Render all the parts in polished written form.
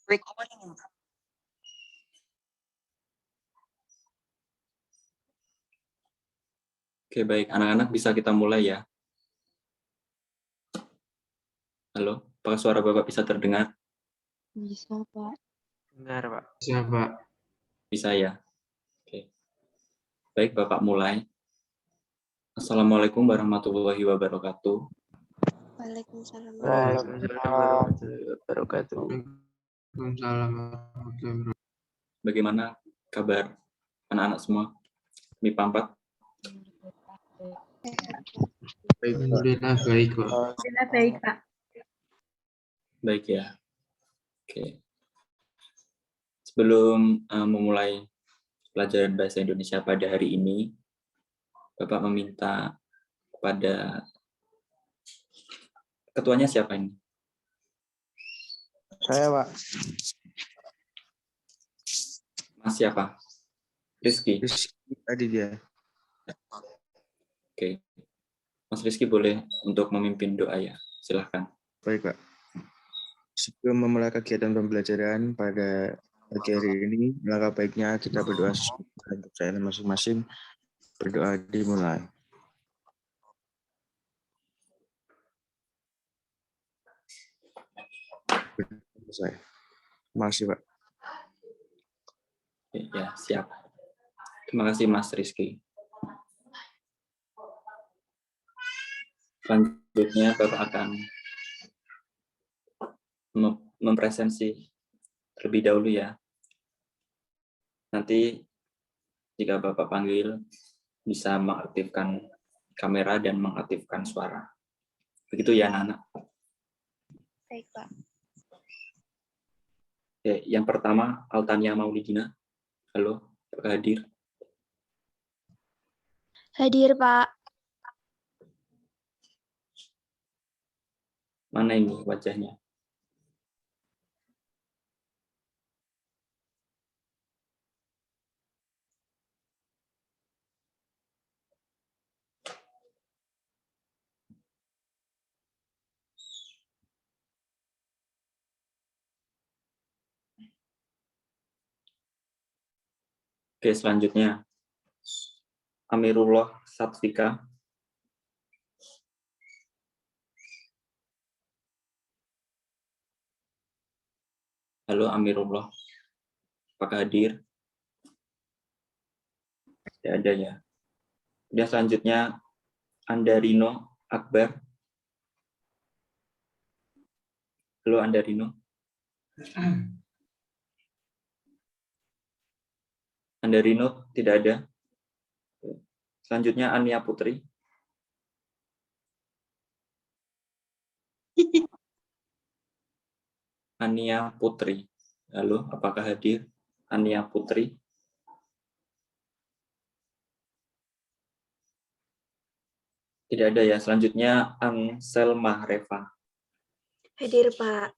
Oke, baik. Anak-anak bisa kita mulai ya. Halo, apakah suara Bapak bisa terdengar? Bisa, Pak. Dengar, Pak. Bisa, Pak. Bisa ya? Oke. Baik, Bapak mulai. Assalamualaikum warahmatullahi wabarakatuh. Waalaikumsalam. Waalaikumsalam warahmatullahi wabarakatuh. Waalaikumsalam warahmatullahi wabarakatuh. Bagaimana kabar anak-anak semua? MIPA 4? Alhamdulillah baik, Pak. Alhamdulillah baik, Pak. Baik ya. Oke. Sebelum memulai pelajaran bahasa Indonesia pada hari ini, Bapak meminta kepada ketuanya siapa ini? Saya, Pak. Mas siapa? Rizky. Tadi dia. Oke. Mas Rizky boleh untuk memimpin doa ya. Silahkan. Baik, Pak. Sebelum memulai kegiatan pembelajaran pada pagi hari ini, maka baiknya kita berdoa untuk saya masing-masing. Berdoa dimulai. Selesai. Terima kasih, Pak. Ya, siap. Terima kasih Mas Rizky. Selanjutnya Bapak akan mempresentasi terlebih dahulu ya. Nanti jika Bapak panggil, bisa mengaktifkan kamera dan mengaktifkan suara. Begitu ya, anak-anak? Baik, Pak. Oke, yang pertama, Altania Maulidina. Halo, apakah hadir? Hadir, Pak. Mana ini wajahnya? Oke, selanjutnya Amirullah Satvika. Halo Amirullah, apakah hadir? Tidak ada ya. Kemudian selanjutnya Andarino Akbar. Halo Andarino. Andarino tidak ada. Selanjutnya Ania Putri. Ania Putri. Halo, apakah hadir? Ania Putri. Tidak ada ya. Selanjutnya Anselma Reva. Hadir, Pak.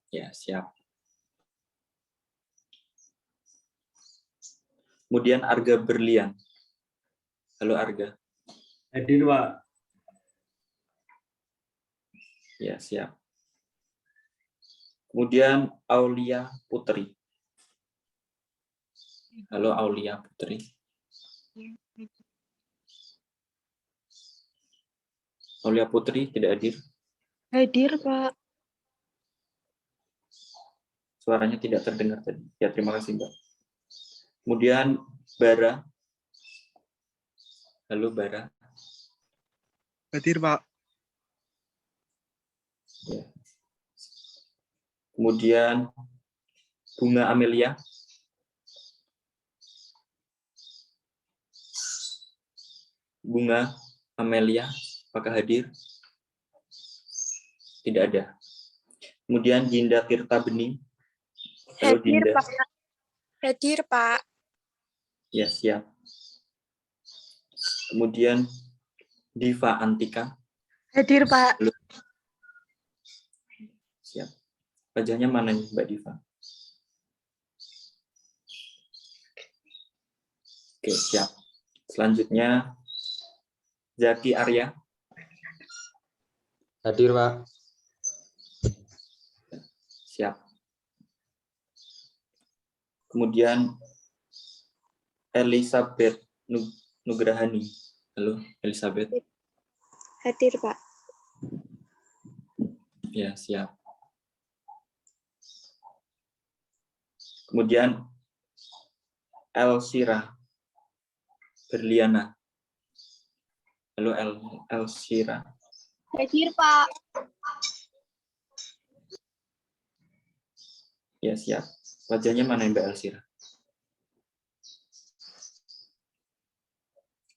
Ya, siap. Kemudian Arga Berlian. Halo Arga. Hadir, Pak. Ya, siap. Kemudian Aulia Putri. Halo Aulia Putri. Aulia Putri tidak hadir. Hadir, Pak. Suaranya tidak terdengar tadi. Ya, terima kasih, Mbak. Kemudian Bara. Halo Bara. Hadir, Pak. Ya. Kemudian Bunga Amelia. Bunga Amelia, apakah hadir? Tidak ada. Kemudian Dinda Tirta Bening. Halo Hadir, Dinda. Pak. Hadir, Pak. Ya, siap. Kemudian Diva Antika. Hadir, Pak. Halo. Siap. Wajahnya mana nih Mbak Diva? Oke, siap. Selanjutnya Zaki Arya. Hadir, Pak. Kemudian Elizabeth Nugrahani. Halo, Elizabeth. Hadir, Pak. Ya, siap. Kemudian Elsira Berliana. Halo, Elsira. Hadir, Pak. Ya, siap. Wajahnya mana Mbak Elsira?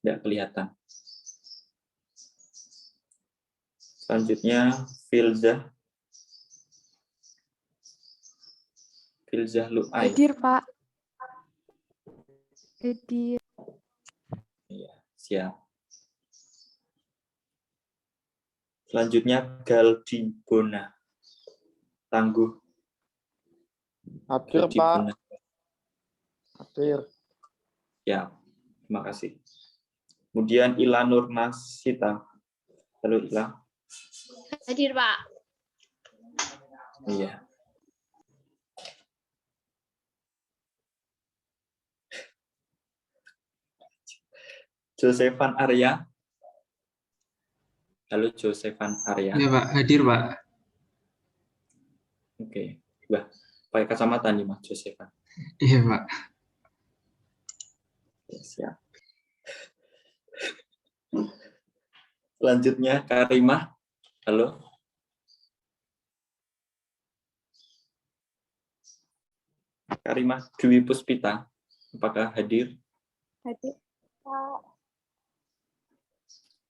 Tidak kelihatan. Selanjutnya Filzah Lu'ai. Hadir, Pak. Hadir. Ya, siap. Selanjutnya Galdi Bona. Tangguh. Hadir, Galdi Pak. Bona. Hadir. Ya, terima kasih. Kemudian Ila Nur Nasita. Halo Ila. Hadir, Pak. Iya. Josevan Arya. Halo Josevan Arya. Ya Pak, hadir Pak. Oke. Wah, pakai kacamata nih Mas Josevan. Iya Pak. Ya, siap. Selanjutnya Karimah. Halo. Karimah Dwi Puspita. Apakah hadir? Hadir, Pak.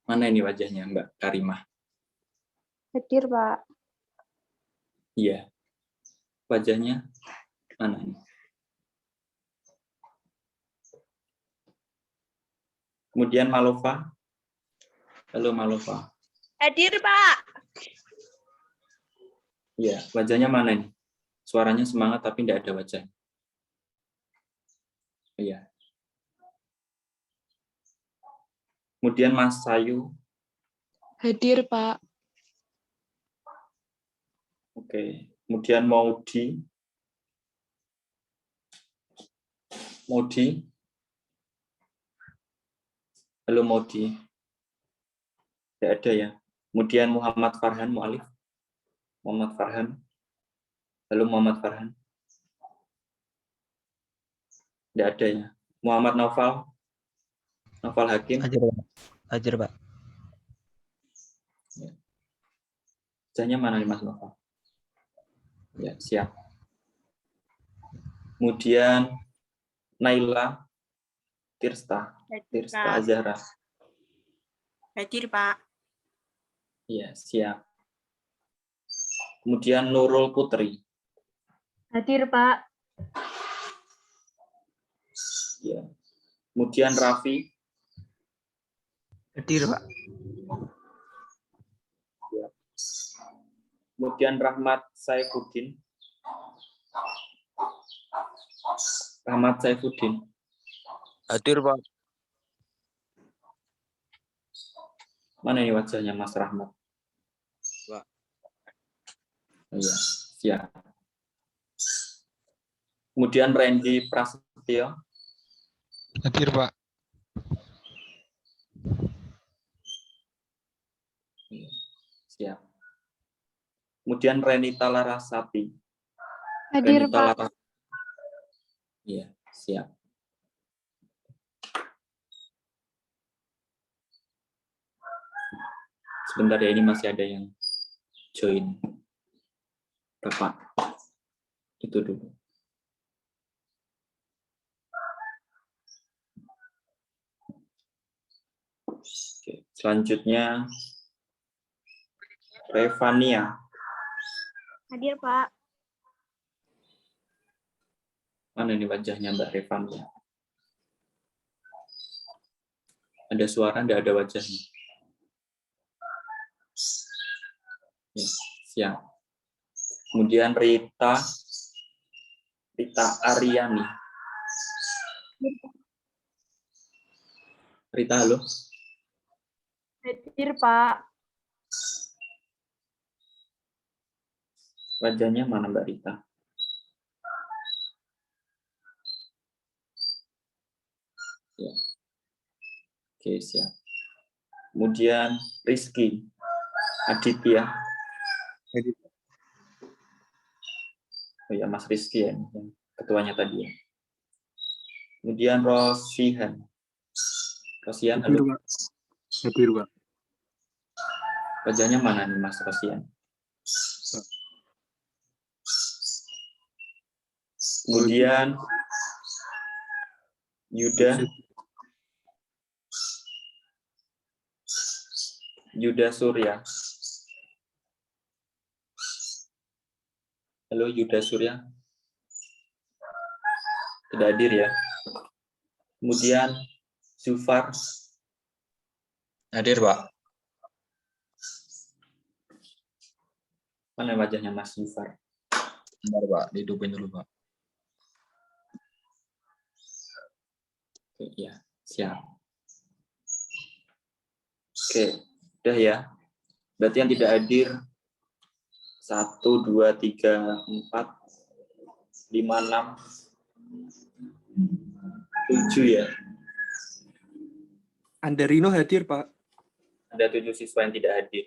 Mana ini wajahnya Mbak Karimah? Hadir, Pak. Iya. Wajahnya mana ini? Kemudian Malova. Halo Malova. Hadir, Pak. Iya, wajahnya mana ini? Suaranya semangat tapi tidak ada wajah. Iya. Kemudian Mas Sayu. Hadir, Pak. Oke. Kemudian Maudi. Halo Maudi. Tidak ada ya. Kemudian Muhammad Farhan Mu'alif. Muhammad Farhan. Halo Muhammad Farhan. Tidak ada ya. Muhammad Naufal Hakim. Hadir, Pak. Wajahnya mana nih Mas Naufal? Ya, siap. Kemudian Naila Tirsta Azhara. Hadir, Pak. Iya, siap. Kemudian Nurul Putri. Hadir, Pak. Ya. Kemudian Raffi. Hadir, Pak. Ya. Kemudian Rahmat Saifuddin. Hadir, Pak. Mana ini wajahnya Mas Rahmat? Pak. Iya, siap. Kemudian Randy Prasetyo. Hadir, Pak. Iya, siap. Kemudian Renita Larasati. Hadir, Pak. Iya, siap. Sebentar ya, ini masih ada yang join. Bapak, itu dulu. Oke, selanjutnya Revania. Hadir, Pak. Mana ini wajahnya Mbak Revania? Ada suara, tidak ada wajahnya. Ya, siap. Kemudian Rita Aryani. Rita, halo. Hadir, Pak. Wajahnya mana Mbak Rita? Oke, siap. Kemudian Rizky, Aditya. Oh ya, Mas Rizky ya, yang ketuanya tadi ya. Kemudian Rosihan. Rosihan, halo. Hadir, Pak. Wajahnya mana nih Mas Rosihan? Kemudian Yuda Surya. Halo Yuda Surya. Tidak hadir ya. Kemudian Zufar. Hadir, Pak. Mana wajahnya Mas Zufar? Bentar, Pak. Dihidupin dulu, Pak. Oke, ya, siap. Oke, udah ya. Berarti yang tidak hadir 1, 2, 3, 4, 5, 6, 7 ya. Anderino hadir, Pak. Ada 7 siswa yang tidak hadir.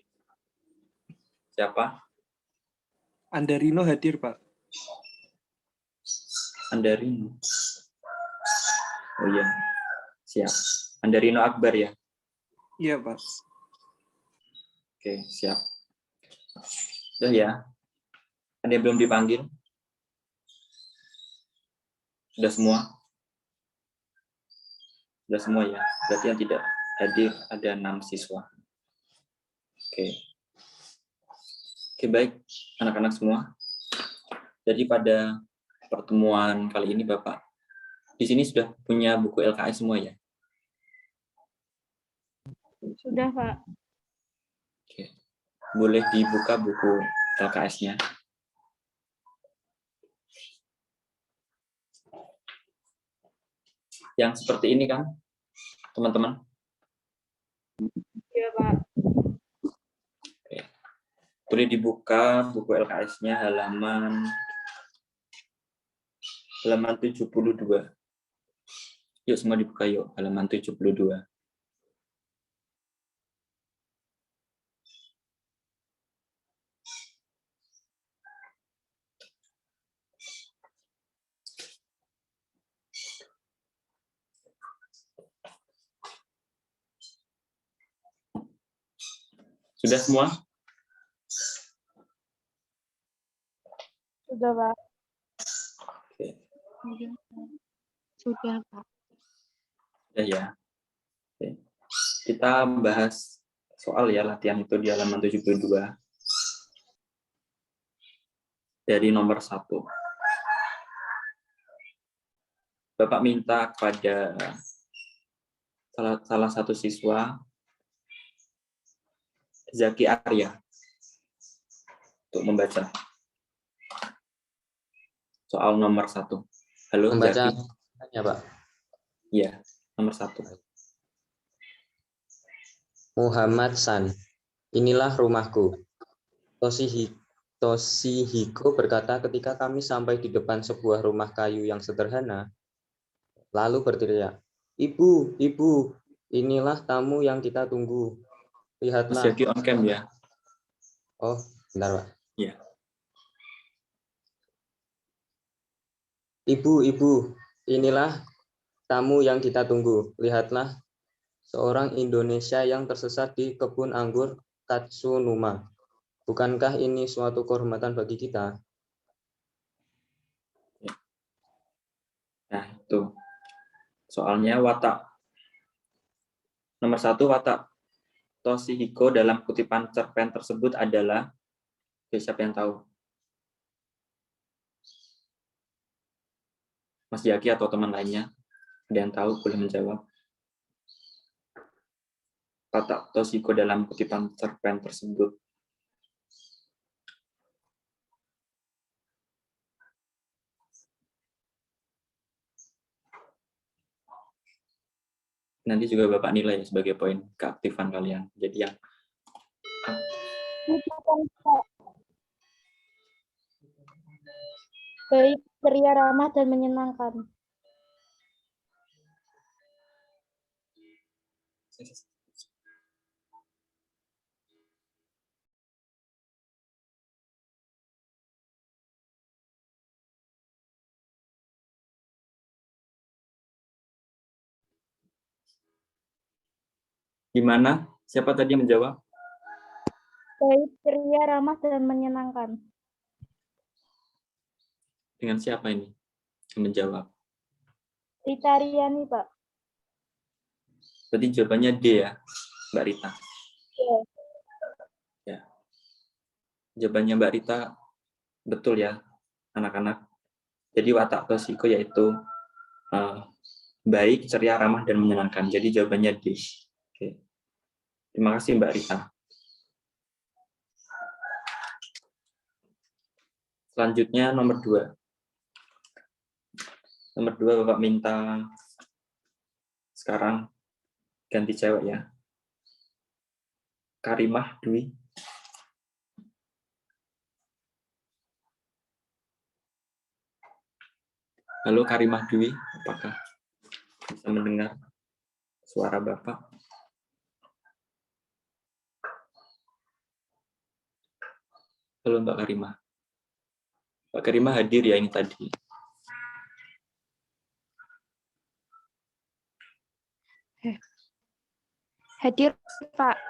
Siapa? Anderino hadir, Pak. Andarino. Oh iya, siap. Andarino Akbar ya. Iya, Pak. Oke, siap. Udah ya. Ada yang belum dipanggil? Sudah semua? Sudah semua ya. Berarti yang tidak hadir ada 6 siswa. Oke. Oke, baik anak-anak semua. Jadi pada pertemuan kali ini Bapak di sini sudah punya buku LKS semua ya? Sudah, Pak. Oke. Boleh dibuka buku LKS-nya. Yang seperti ini kan, teman-teman? Iya, Pak. Oke. Boleh dibuka buku LKS-nya halaman 72. Yuk semua dibuka yuk, halaman 72. Sudah semua? Sudah, Pak. Oke. Sudah, Pak. Sudah ya. Oke. Kita bahas soal ya latihan itu di halaman 72. Dari nomor 1. Bapak minta kepada salah satu siswa, Zaki Arya, untuk membaca soal nomor 1. Halo, Membaca Zaki. ya, Pak. Iya, nomor 1. Muhammad San, inilah rumahku. Toshihiko berkata ketika kami sampai di depan sebuah rumah kayu yang sederhana, lalu berteriak, "Ibu, ibu, inilah tamu yang kita tunggu. Mas Lihatlah." Zaki on cam ya. Oh, bentar, Pak. Iya. Ibu, ibu, inilah tamu yang kita tunggu. Lihatlah, seorang Indonesia yang tersesat di kebun anggur Katsunuma. Bukankah ini suatu kehormatan bagi kita? Nah, itu. Soalnya watak. Nomor 1, watak Toshihiko dalam kutipan cerpen tersebut adalah, siapa yang tahu? Mas Zaki atau teman lainnya? Ada yang tahu? Boleh menjawab. Watak Toshihiko dalam kutipan cerpen tersebut. Nanti juga Bapak nilai sebagai poin keaktifan kalian. Jadi yang Baik, ceria, ramah, dan menyenangkan. Gimana? Siapa tadi yang menjawab? Baik, ceria, ramah, dan menyenangkan. Dengan siapa ini yang menjawab? Rita Riani, Pak. Berarti jawabannya D ya, Mbak Rita. Ya. Ya. Jawabannya Mbak Rita betul ya, anak-anak. Jadi watak tosiko yaitu baik, ceria, ramah, dan menyenangkan. Jadi jawabannya D. Oke. Terima kasih Mbak Rita. Selanjutnya nomor 2. Nomor 2 Bapak minta sekarang ganti cewek ya. Karimah Dwi. Halo Karimah Dwi, apakah bisa mendengar suara Bapak? Halo Mbak Karimah. Mbak Karimah hadir ya ini tadi. Hadir, Pak.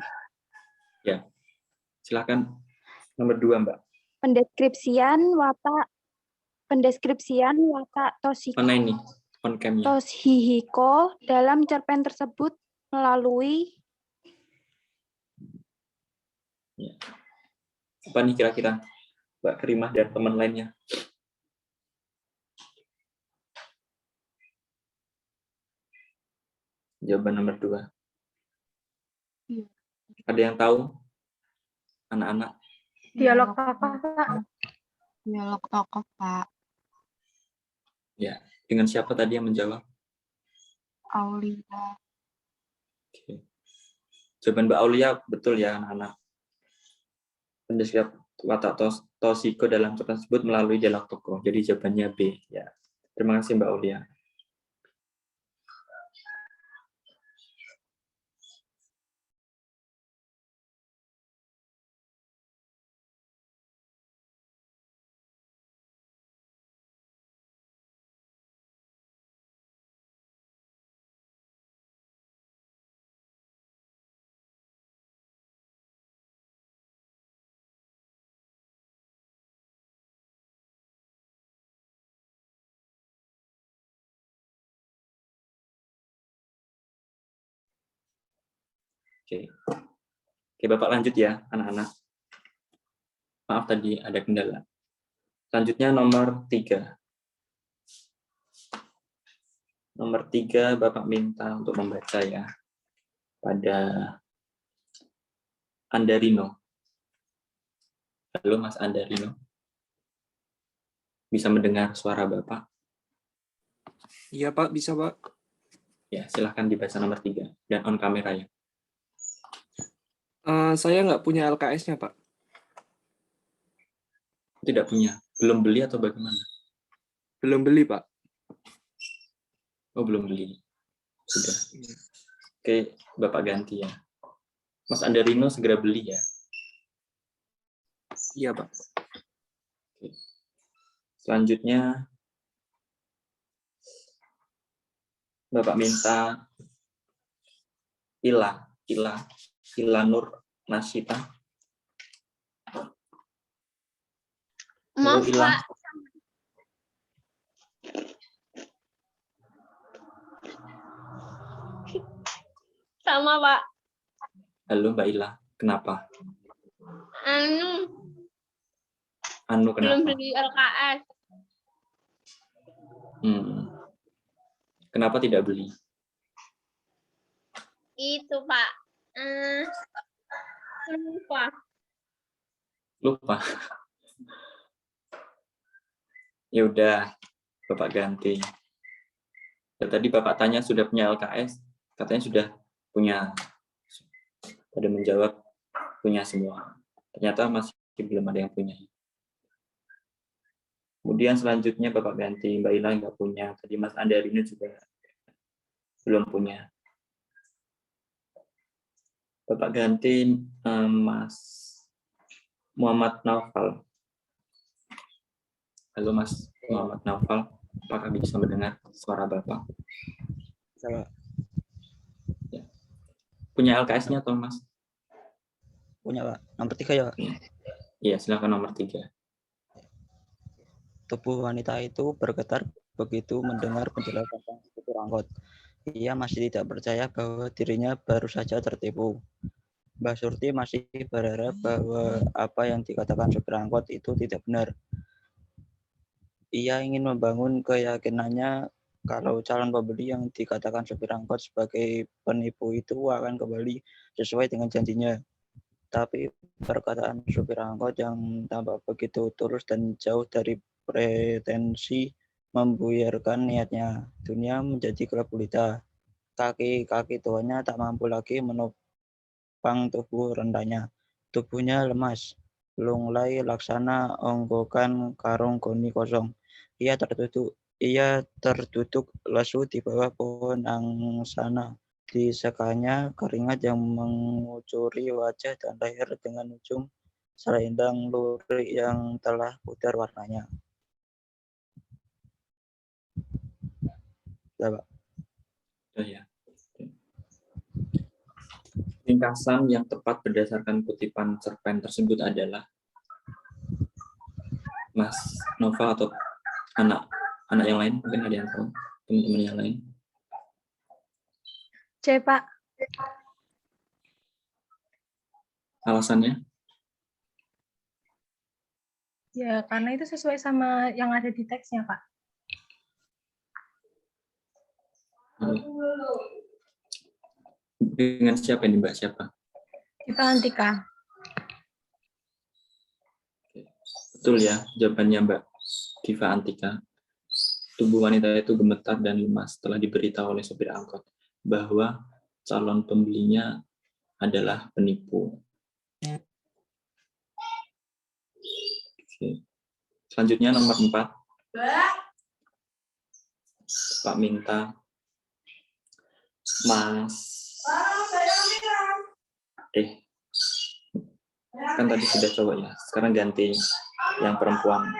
Ya, silakan nomor 2 Mbak. Pendeskripsian watak Toshiko Mana ini on cam-nya? Toshihiko dalam cerpen tersebut melalui Ya. Apa nih kira-kira Mbak Karimah dan teman lainnya? Jawaban nomor 2. Ada yang tahu? Anak-anak? Dialog tokoh, Pak. dialog tokoh, Pak. Ya. Dengan siapa tadi yang menjawab? Aulia. Oke. Jawaban Mbak Aulia betul ya anak-anak. Pendeskripsi watak Toshiko dalam cerpen tersebut melalui dialog tokoh. Jadi jawabannya B. Ya. Terima kasih Mbak Aulia. Oke. Oke, Bapak lanjut ya, anak-anak. Maaf tadi ada kendala. Selanjutnya nomor 3. Nomor 3 Bapak minta untuk membaca ya. Pada Andarino. Halo Mas Andarino. Bisa mendengar suara Bapak? Iya Pak, bisa Pak. Ya, silahkan dibaca nomor 3 dan on kamera ya. Saya nggak punya LKS-nya Pak. Tidak punya. Belum beli atau bagaimana? Belum beli Pak. Oh, belum beli. Sudah. Oke, Bapak ganti ya. Mas Andarino segera beli ya. Iya Pak. Oke. Selanjutnya Bapak minta Ila Nur Nasita. Maaf, Ila. Pak. Sama, Pak. Halo Mbak Ila, kenapa? Anu kenapa? Belum beli LKS. Kenapa tidak beli? Itu, Pak. Lupa. Ya udah, Bapak ganti. Dan tadi Bapak tanya sudah punya LKS, katanya sudah punya. Pada menjawab punya semua. Ternyata masih belum ada yang punya. Kemudian selanjutnya Bapak ganti, Mbak Ila nggak punya. Tadi Mas Andarino juga belum punya. Bapak ganti Mas Muhammad Naufal. Halo Mas Muhammad Naufal, apakah bisa mendengar suara Bapak? Bisa, Pak. Ya. Punya LKS-nya atau Mas? Punya, Pak. Nomor 3 ya, Pak. Iya, silakan nomor 3. Tubuh wanita itu bergetar begitu mendengar penjelasan supir angkot. Ia masih tidak percaya bahwa dirinya baru saja tertipu. Mbak Surti masih berharap bahwa apa yang dikatakan supir angkot itu tidak benar. Ia ingin membangun keyakinannya kalau calon pembeli yang dikatakan supir angkot sebagai penipu itu akan kembali sesuai dengan janjinya. Tapi perkataan supir angkot yang tampak begitu tulus dan jauh dari pretensi membuyarkan niatnya. Dunia menjadi gelap gulita. Kaki-kaki tuanya tak mampu lagi menopang tubuh rendahnya. Tubuhnya lemas, lunglai laksana onggokan karung goni kosong. Ia tertutup lesu di bawah pohon angsana. Di sekanya keringat yang mengucuri wajah dan leher dengan ujung selendang lurik yang telah pudar warnanya. Ya, Pak. Ya. Ringkasan yang tepat berdasarkan kutipan cerpen tersebut adalah Mas Nova atau anak yang lain, mungkin ada yang tahu, teman-teman yang lain. C, Pak. Alasannya? Ya, karena itu sesuai sama yang ada di teksnya, Pak. Dengan siapa ini, Mbak? Siapa? Kita Antika. Betul ya, jawabannya Mbak Diva Antika. Tubuh wanita itu gemetar dan lemas setelah diberitahu oleh sopir angkot bahwa calon pembelinya adalah penipu. Oke. Selanjutnya nomor 4. Pak minta Mas kan tadi sudah coba ya, sekarang ganti yang perempuan.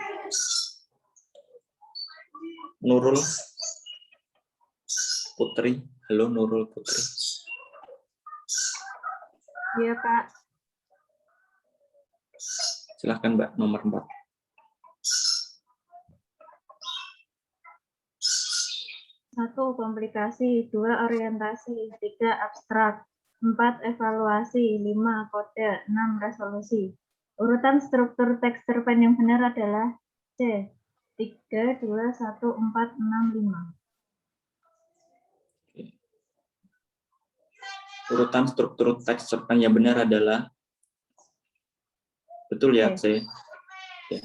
Nurul Putri. Halo Nurul Putri. Iya, Pak. Silahkan Mbak, nomor 4. Satu, komplikasi. 2, orientasi. 3, abstrak. 4, evaluasi. 5, kode. 6, resolusi. Urutan struktur teks cerpen yang benar adalah C. 3, 2, 1, 4, 6, 5. Urutan struktur teks cerpen yang benar adalah, betul ya, C. Ya.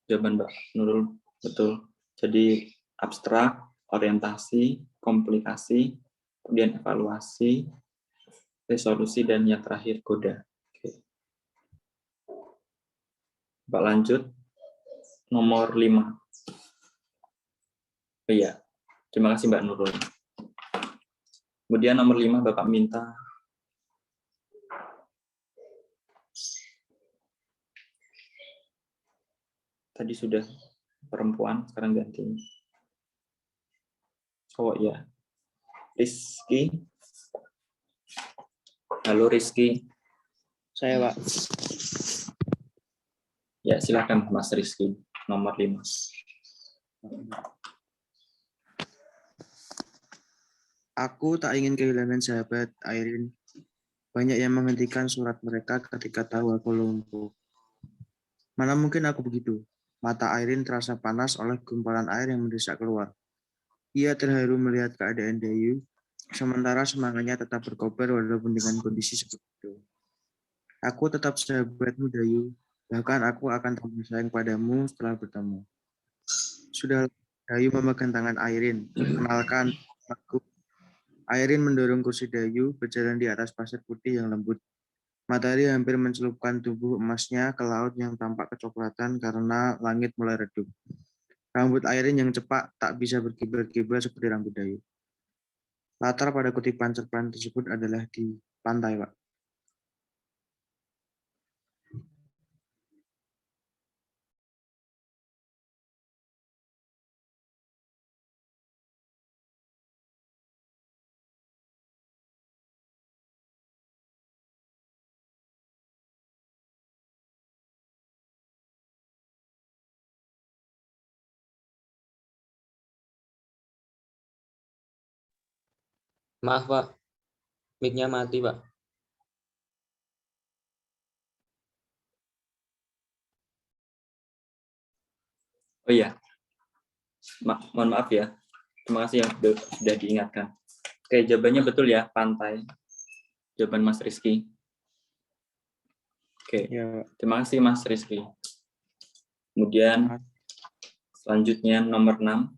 Jawaban Mbak Nurul betul. Jadi abstrak, orientasi, komplikasi, kemudian evaluasi, resolusi, dan yang terakhir koda. Oke. Mbak lanjut. Nomor 5. Oh iya, terima kasih Mbak Nurul. Kemudian nomor 5 Bapak minta tadi sudah perempuan, sekarang ganti cowok ya. Rizky. Halo Rizky. Saya, Pak. Ya, silakan Mas Rizky, nomor 5. Aku tak ingin kehilangan sahabat Airin. Banyak yang menghentikan surat mereka ketika tahu aku lumpuh. Mana mungkin aku begitu. Mata Airin terasa panas oleh gumpalan air yang mendesak keluar. Ia terharu melihat keadaan Dayu, sementara semangatnya tetap berkobar walaupun dengan kondisi seperti itu. Aku tetap sahabatmu, Dayu. Bahkan aku akan tambah sayang padamu setelah bertemu. Sudah, Dayu memegang tangan Airin. Kenalkan, aku. Airin mendorong kursi Dayu, berjalan di atas pasir putih yang lembut. Matahari hampir mencelupkan tubuh emasnya ke laut yang tampak kecoklatan karena langit mulai redup. Rambut Airin yang cepak tak bisa berkibar-kibar seperti rambut Dayu. Latar pada kutipan cerpen tersebut adalah di pantai, Pak. Maaf, Pak. Mic-nya mati, Pak. Oh iya, mohon maaf ya. Terima kasih yang sudah diingatkan. Oke, jawabannya betul ya, pantai. Jawaban Mas Rizky. Oke, Ya, terima kasih Mas Rizky. Kemudian selanjutnya nomor 6,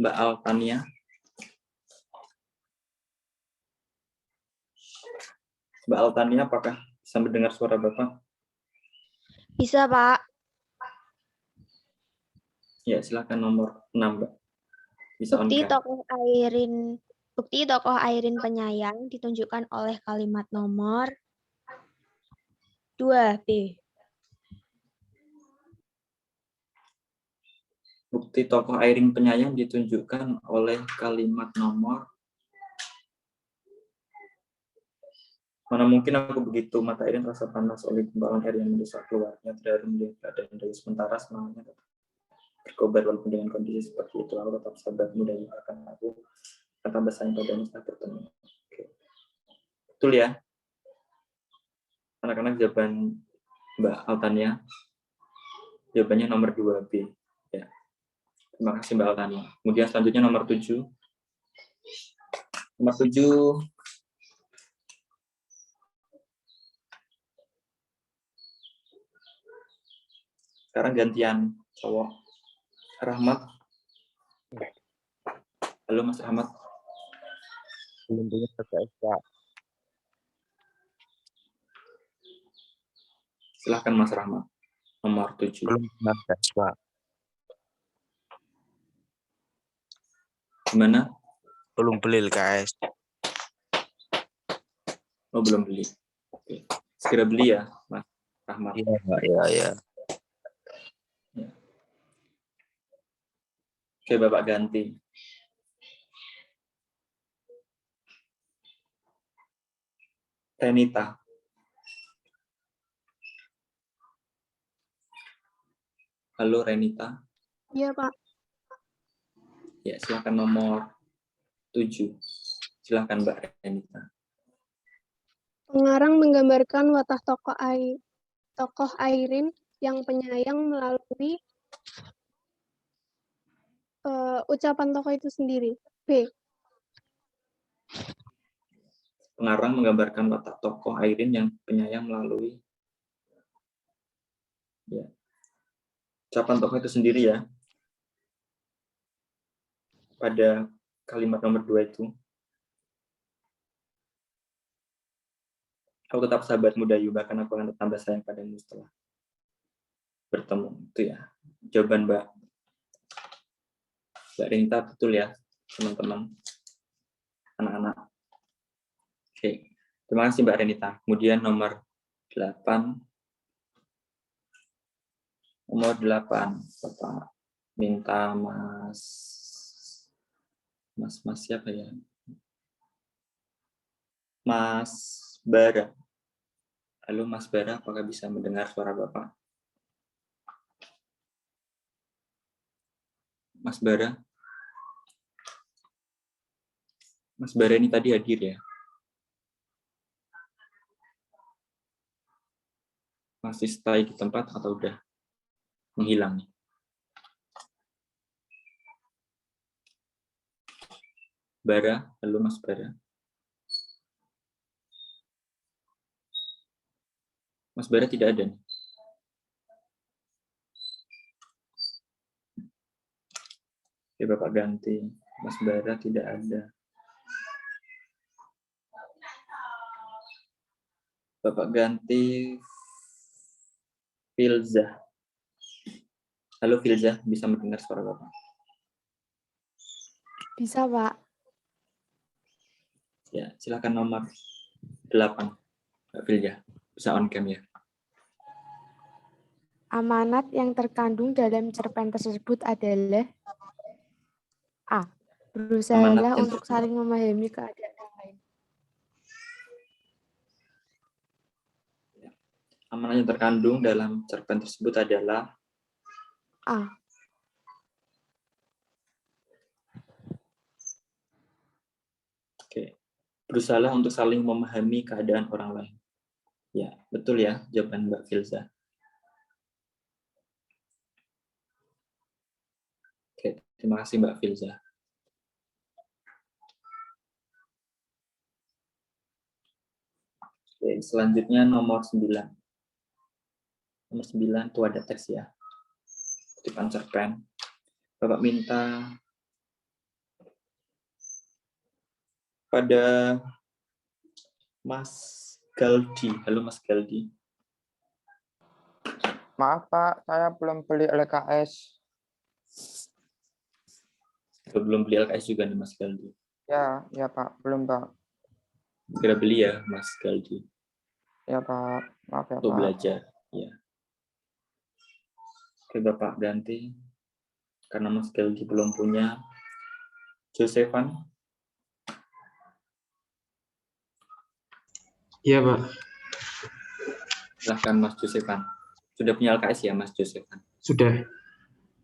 Mbak Altania. Mbak Altania, apakah bisa mendengar suara Bapak? Bisa, Pak. Ya, silakan nomor 6, Mbak. Bisa Bukti on-cam. tokoh Airin penyayang ditunjukkan oleh kalimat nomor 2B. Bukti tokoh Airin penyayang ditunjukkan oleh kalimat nomor. Mana mungkin aku begitu mata Airin rasa panas oleh gumpalan air yang mendesak keluarnya, terharu melihat keadaan dari sementara semangatnya berkobar walaupun dengan kondisi seperti itu. Aku tetap sabarmu dan akan aku kata bahasanya padamu setelah bertemu. Oke. Betul ya, anak-anak. Jawaban Mbak Altania, jawabannya nomor 2B. Ya. Terima kasih Mbak Altania. Kemudian selanjutnya nomor 7. Nomor 7. Sekarang gantian cowok. Rahmat. Halo Mas Rahmat. Belum punya LKS, Pak. Silahkan Mas Rahmat. Nomor 7. Belum punya LKS, Pak. Gimana? Belum beli LKS. Oh, belum beli. Oke. Segera beli ya, Mas Rahmat. Iya, Pak. Iya, iya. Ya. Oke, Bapak ganti. Renita. Halo Renita. Iya, Pak. Ya, silakan nomor 7. Silakan Mbak Renita. Pengarang menggambarkan watak tokoh Airin yang penyayang melalui ucapan tokoh itu sendiri. B. Pengarang menggambarkan watak tokoh Airin yang penyayang melalui ya, ucapan tokoh itu sendiri ya. Pada kalimat nomor 2 itu. Aku tetap sahabatmu Dayu, bahkan aku akan tambah sayang padamu setelah bertemu. Itu ya. Jawaban Mbak Renita betul ya, teman-teman. Anak-anak. Oke. Terima kasih Mbak Renita. Kemudian nomor 8. Nomor 8. Bapak minta Mas siapa ya? Mas Bara. Halo Mas Bara, apakah bisa mendengar suara Bapak? Mas Bara. Mas Bara ini tadi hadir ya? Masih stay di tempat atau udah menghilang? Bara, halo Mas Bara. Mas Bara tidak ada nih. Oke, Bapak ganti. Mas Bara tidak ada. Bapak ganti Filza. Halo Filza, bisa mendengar suara Bapak? Bisa, Pak. Ya, silakan nomor 8. Mbak Vilja, bisa on cam ya. Amanat yang terkandung dalam cerpen tersebut adalah A. Berusahalah yang untuk saling memahami keadaan orang lain. Amanat yang terkandung dalam cerpen tersebut adalah A. Oke. Berusahalah untuk saling memahami keadaan orang lain. Ya, betul ya jawaban Mbak Filza. Oke, terima kasih Mbak Filza. Oke, selanjutnya nomor 9. Nomor 9 itu ada teks ya. Kutipan cerpen. Bapak minta pada Mas Galdi. Halo Mas Galdi. Maaf Pak, saya belum beli LKS. Belum beli LKS juga nih Mas Galdi. Ya Pak, belum Pak. Segera beli ya Mas Galdi. Ya Pak, maaf ya Untuk Pak. belajar. Ya. Oke Bapak ganti. Karena Mas Galdi belum punya. Josevan. Iya, Pak. Silahkan Mas Josevan. Sudah punya LKS ya Mas Josevan? Sudah.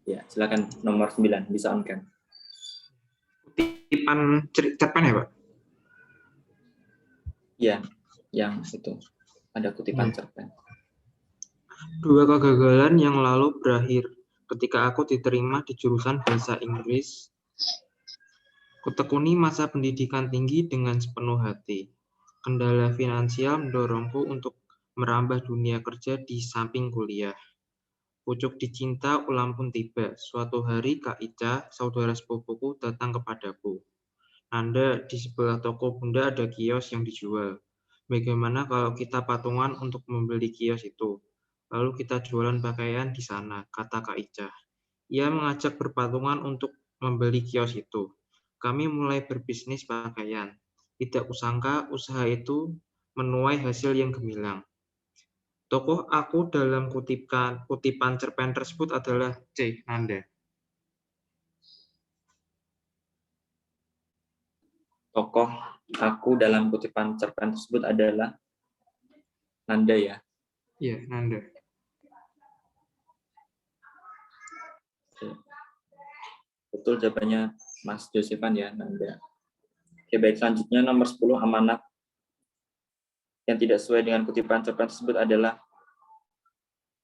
Ya, silakan nomor 9 bisa on cam. Kutipan cerpen ya, Pak? Ya, yang itu. Ada kutipan cerpen. 2 kegagalan yang lalu berakhir ketika aku diterima di jurusan Bahasa Inggris. Kutekuni masa pendidikan tinggi dengan sepenuh hati. Kendala finansial mendorongku untuk merambah dunia kerja di samping kuliah. Pucuk dicinta ulang pun tiba. Suatu hari Kak Ica, saudara sepupuku, datang kepadaku. Nanda, di sebelah toko Bunda ada kios yang dijual. Bagaimana kalau kita patungan untuk membeli kios itu? Lalu kita jualan pakaian di sana, kata Kak Ica. Ia mengajak berpatungan untuk membeli kios itu. Kami mulai berbisnis pakaian. Tidak kusangka usaha itu menuai hasil yang gemilang. Tokoh aku dalam kutipan cerpen tersebut adalah C. Nanda. Tokoh aku dalam kutipan cerpen tersebut adalah Nanda ya? Iya, Nanda. Betul jawabannya Mas Josevan ya, Nanda. Oke, baik, selanjutnya nomor 10 amanat yang tidak sesuai dengan kutipan cerpen tersebut adalah,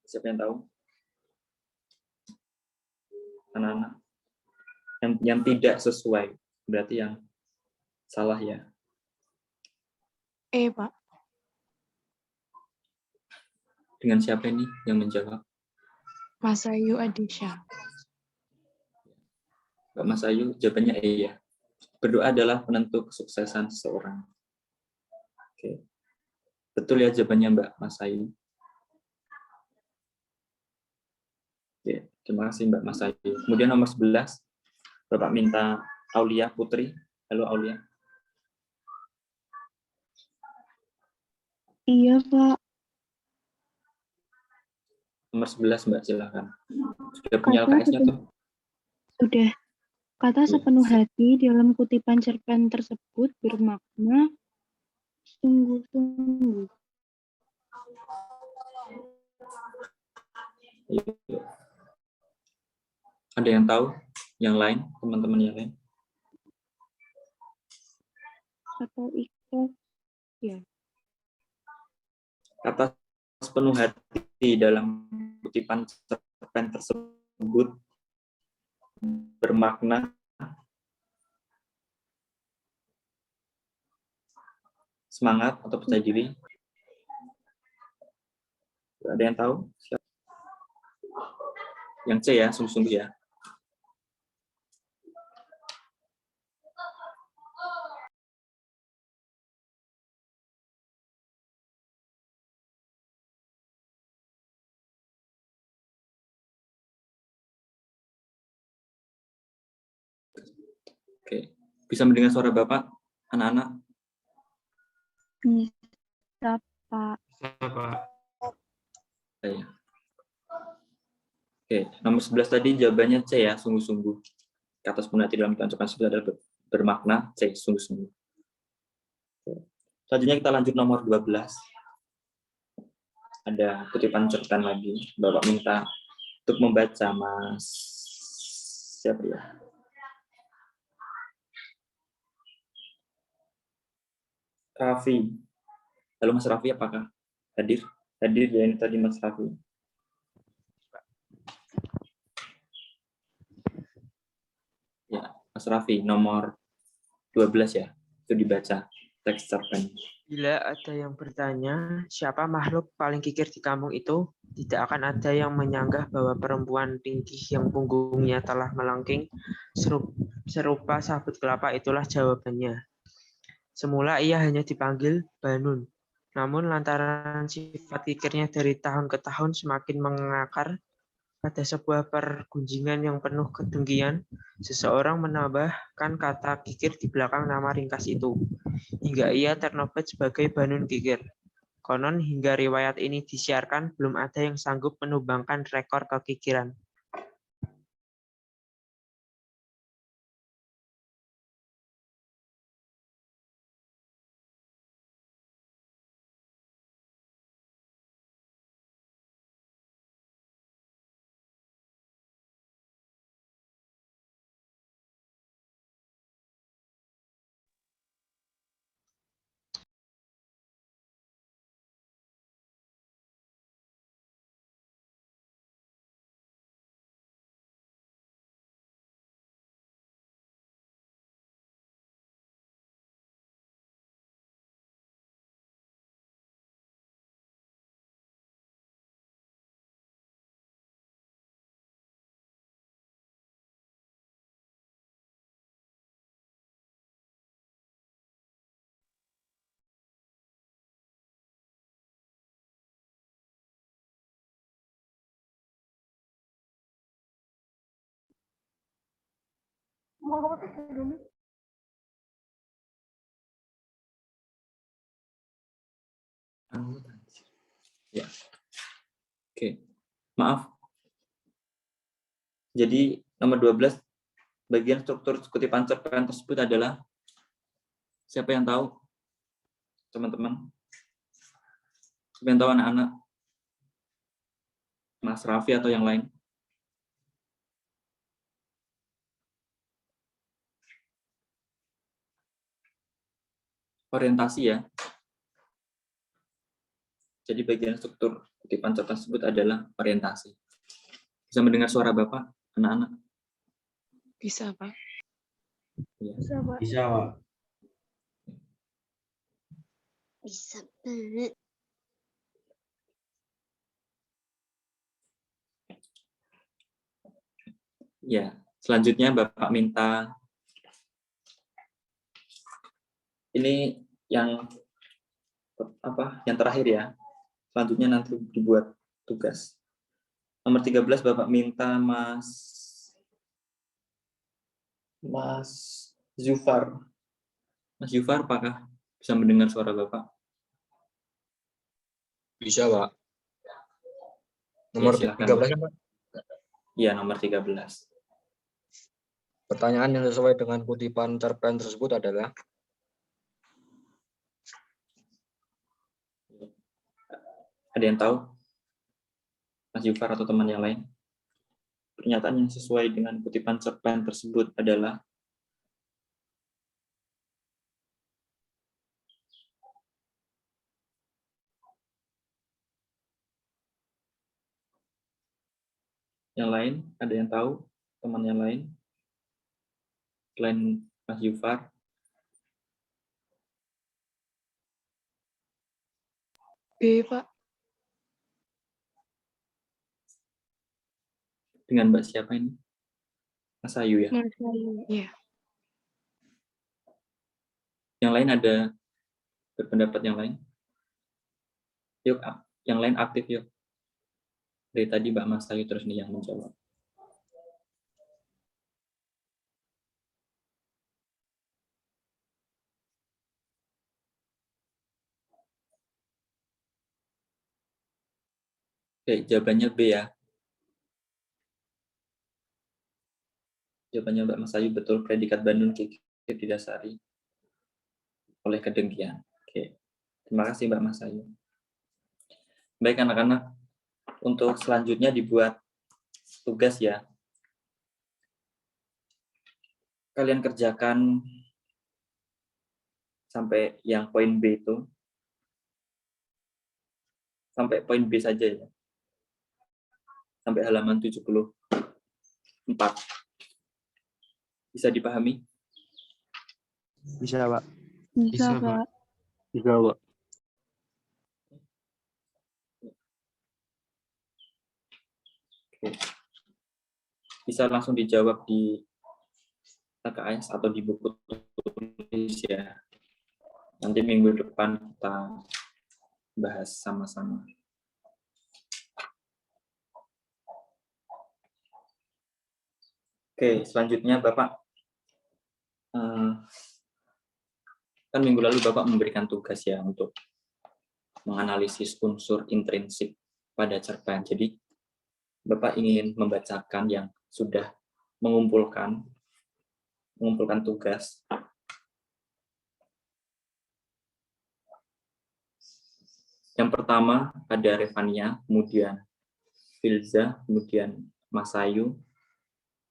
siapa yang tahu? Anak-anak. Yang tidak sesuai, berarti yang salah ya. Pak. Dengan siapa ini yang menjawab? Mas Ayu Adisha. Mbak Mas Ayu, jawabannya iya. Berdoa adalah penentu kesuksesan seseorang. Oke. Betul ya jawabannya Mbak Mas Ayu. Oke, terima kasih Mbak Mas Ayu. Kemudian nomor 11, Bapak minta Aulia Putri. Halo Aulia. Iya Pak. Nomor 11 Mbak, silakan. Sudah punya LKS-nya tuh? Sudah. Kata sepenuh hati dalam kutipan cerpen tersebut bermakna sungguh-sungguh. Ada yang tahu? Yang lain? Teman-teman yang lain? Atau ikhlas? Ya. Kata sepenuh hati dalam kutipan cerpen tersebut bermakna semangat atau percaya diri. Ada yang tahu? Yang C ya, sungguh-sungguh ya. Oke, bisa mendengar suara Bapak, anak-anak? Bisa, Pak. Bisa, Pak. Ya. Oke, nomor 11 tadi jawabannya C ya, sungguh-sungguh. Kata sepenuh hati dalam kehidupan seperti adalah bermakna C, sungguh-sungguh. Selanjutnya kita lanjut nomor 12. Ada kutipan cerpen lagi. Bapak minta untuk membaca Mas siapa ya? Raffi. Halo Mas Raffi, apakah hadir? Hadir ya, ini tadi Mas Raffi. Ya, Mas Raffi, nomor 12 ya, itu dibaca teks cerpen. Bila ada yang bertanya, siapa makhluk paling kikir di kampung itu, tidak akan ada yang menyanggah bahwa perempuan tinggi yang punggungnya telah melengking serupa sabut kelapa itulah jawabannya. Semula ia hanya dipanggil Banun, namun lantaran sifat kikirnya dari tahun ke tahun semakin mengakar, pada sebuah pergunjingan yang penuh kedengkian, seseorang menambahkan kata kikir di belakang nama ringkas itu, hingga ia ternobat sebagai Banun Kikir. Konon hingga riwayat ini disiarkan, belum ada yang sanggup menumbangkan rekor kekikiran. Ya. Oke. Maaf. Jadi nomor 12 bagian struktur kutipan cerpen tersebut adalah siapa yang tahu? Teman-teman. Siapa yang tahu anak-anak? Mas Raffi atau yang lain? Orientasi ya. Jadi bagian struktur kutipan cerpen tersebut adalah orientasi. Bisa mendengar suara Bapak, anak-anak? Bisa, Pak. Ya. Bisa, Pak. Bisa, Pak. Bisa banget. Ya, selanjutnya Bapak minta ini yang yang terakhir ya. Selanjutnya nanti dibuat tugas. Nomor 13 Bapak minta Mas Zufar. Mas Zufar, apakah bisa mendengar suara Bapak? Bisa, Pak. Nomor Ya, 13 kan, Pak? Iya, nomor 13. Pertanyaan yang sesuai dengan kutipan cerpen tersebut adalah ada yang tahu? Mas Zufar atau teman yang lain? Pernyataan yang sesuai dengan kutipan cerpen tersebut adalah yang lain? Ada yang tahu? Teman yang lain? Selain Mas Zufar? B, Pak. Dengan Mbak siapa ini? Mas Ayu ya? Mas Ayu, iya. Yang lain ada berpendapat yang lain? Yuk, yang lain aktif yuk. Dari tadi Mbak Mas Ayu terus nih yang menjawab. Oke, jawabannya B ya. Jawabannya Mbak Mas Ayu betul, predikat Bandung kikir didasari oleh kedengkian. Oke, terima kasih Mbak Mas Ayu. Baik anak-anak, untuk selanjutnya dibuat tugas ya. Kalian kerjakan sampai yang poin B itu. Sampai poin B saja ya. Sampai halaman 74. Bisa dipahami? Bisa, Pak. Bisa, Pak. Bisa, Pak. Oke. Bisa langsung dijawab di LKS atau di buku tulis ya. Nanti minggu depan kita bahas sama-sama. Oke, selanjutnya Bapak. Kan minggu lalu Bapak memberikan tugas ya untuk menganalisis unsur intrinsik pada cerpen. Jadi Bapak ingin membacakan yang sudah mengumpulkan tugas. Yang pertama ada Revania, kemudian Filza, kemudian Mas Ayu,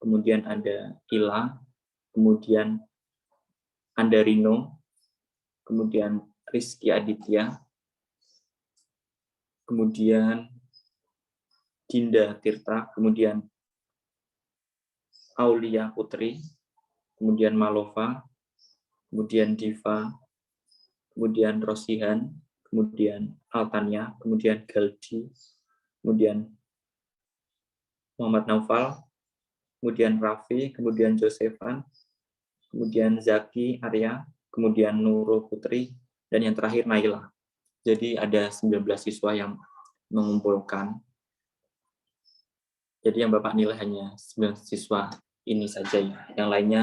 kemudian ada Ila, kemudian Andarino, kemudian Rizky Aditya, kemudian Dinda Tirta, kemudian Aulia Putri, kemudian Malova, kemudian Diva, kemudian Rosihan, kemudian Altania, kemudian Galdi, kemudian Muhammad Naufal, kemudian Raffi, kemudian Josefan, kemudian Zaki Arya, kemudian Nurul Putri, dan yang terakhir Naila. Jadi ada 19 siswa yang mengumpulkan. Jadi yang Bapak nilai hanya 9 siswa ini saja ya. Yang lainnya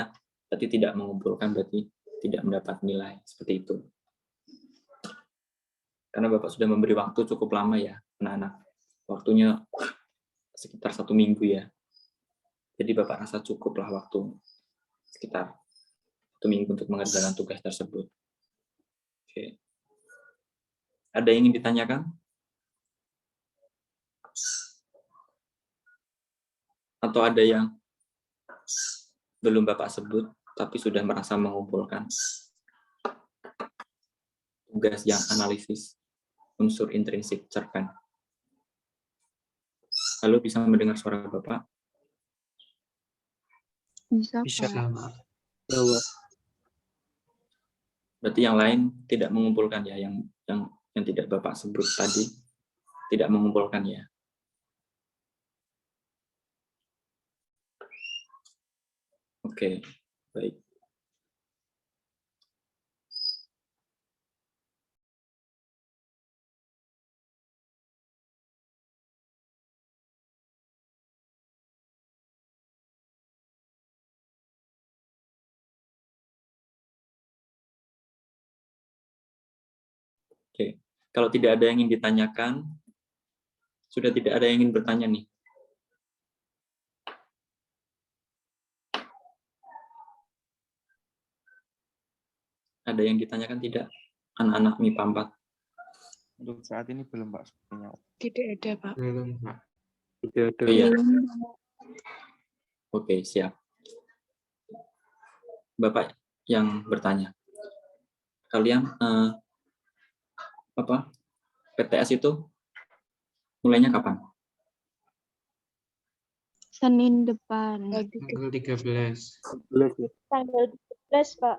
berarti tidak mengumpulkan, berarti tidak mendapat nilai. Seperti itu. Karena Bapak sudah memberi waktu cukup lama ya, anak-anak. Waktunya sekitar 1 minggu ya. Jadi Bapak rasa cukuplah waktu sekitar 1 minggu untuk mengerjakan tugas tersebut. Oke. Ada yang ingin ditanyakan? Atau ada yang belum Bapak sebut, tapi sudah merasa mengumpulkan tugas yang analisis unsur intrinsik cerpen? Halo, bisa mendengar suara Bapak? Bisa, Pak. Berarti yang lain tidak mengumpulkan ya, yang tidak Bapak sebut tadi tidak mengumpulkan ya. Oke, baik. Oke, kalau tidak ada yang ingin ditanyakan, sudah tidak ada yang ingin bertanya nih. Ada yang ditanyakan tidak? Anak-anak MIPA 4. Untuk saat ini belum, Pak. Sepertinya. Tidak ada, Pak. Belum, Pak. Tidak ada. Oh, iya. Oke, siap. Bapak yang bertanya, kalian PTS itu mulainya kapan? Senin depan. Tanggal 13. Tanggal 13, Pak.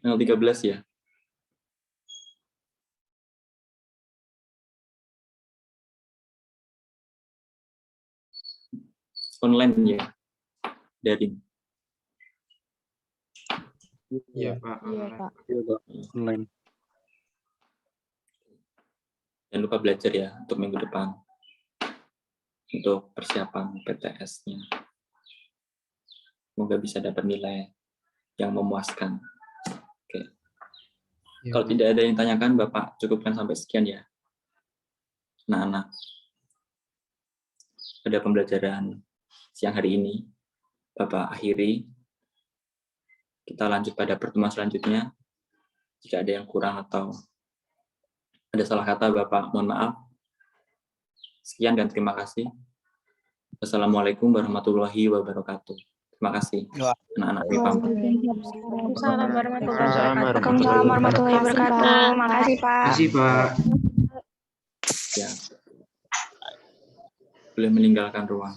Tanggal 13 ya? Online ya? Daring? Iya, Pak. Iya, Pak. Iya, Pak. Online. Jangan lupa belajar ya untuk minggu depan. Untuk persiapan PTS-nya. Semoga bisa dapat nilai yang memuaskan. Oke. Ya, Kalau Pak. tidak ada yang ditanyakan, Bapak cukupkan sampai sekian ya. anak-anak pada pembelajaran siang hari ini. Bapak akhiri. Kita lanjut pada pertemuan selanjutnya. Jika ada yang kurang atau ada salah kata, Bapak mohon maaf. Sekian dan terima kasih. Wassalamualaikum warahmatullahi wabarakatuh. Terima kasih. Anak-anak pamit. Waalaikumsalam warahmatullahi Waalaikumsalam warahmatullahi wabarakatuh. Makasih, Pak. Makasih, Pak. Ya. Boleh meninggalkan ruang.